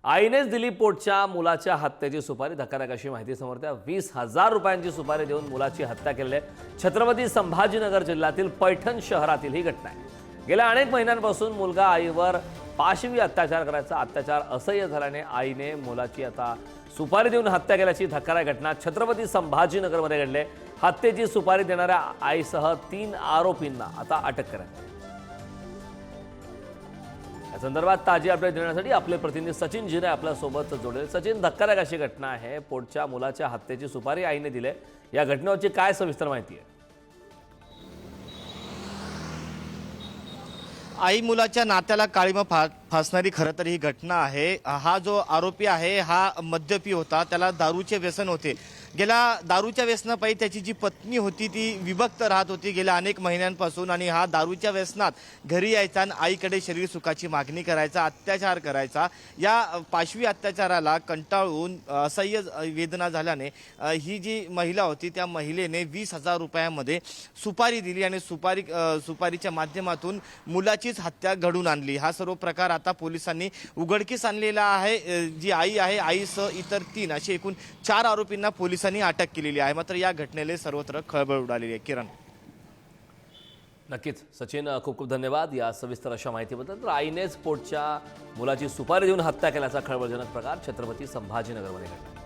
आईनेच दिली पोटच्या मुलाच्या हत्येची सुपारी. धक्कादायक अशी माहिती समोर येते. 20,000 रुपयांची सुपारी देऊन मुलाची हत्या केली आहे. छत्रपती संभाजीनगर जिल्ह्यातील पैठण शहरातील ही घटना आहे. गेल्या अनेक महिन्यांपासून मुलगा आईवर पाशवी अत्याचार करायचा. अत्याचार असह्य झाल्याने आईने मुलाची आता सुपारी देऊन हत्या केल्याची धक्कादायक घटना छत्रपती संभाजीनगरमध्ये घडली. हत्येची सुपारी देणाऱ्या आईसह 3 आरोपींना आता अटक करण्यात आली. या संदर्भात ताजी अपडेट देण्यासाठी आपले प्रतिनिधी सचिन जिने आपल्यासोबत जोडले. सचिन, धक्कादायक अशी घटना आहे. पोटच्या मुलाच्या हत्येची सुपारी आईने दिली. या घटनेची काय सविस्तर माहिती आहे? आई मुलाच्या नात्याला काळीमा फासणारी खरं तर ही घटना आहे. हा जो आरोपी आहे हा मद्यपी होता. त्याला दारूचे व्यसन होते. गेल्या दारूच्या व्यसनापायी त्याची जी पत्नी होती ती विभक्त राहत होती गेल्या अनेक महिन्यांपासून. आणि हा दारूच्या व्यसनात घरी यायचा आणि आईकडे शरीर सुखाची मागणी करायचा, अत्याचार करायचा. या पाशवी अत्याचाराला कंटाळून असह्य वेदना झाल्याने ही जी महिला होती त्या महिलेने 20,000 रुपयामध्ये सुपारी दिली आणि सुपारीच्या माध्यमातून मुलाचीच हत्या घडून आणली. हा सर्व प्रकार आता पोलिसांनी उघडकीस आणलेला आहे. जी आई आहे, आईसह इतर 3 असे एकूण 4 आरोपींना पोलिसांनी अटक केलेली आहे. मात्र या घटनेला सर्वत्र खळबळ उडालेली आहे. किरण, नक्कीच सचिन, खूप खूप धन्यवाद या सविस्तर अशा माहितीबद्दल. तर आईनेच पोटच्या मुलाची सुपारी देऊन हत्या केल्याचा खळबळजनक प्रकार छत्रपती संभाजीनगरमध्ये घडला.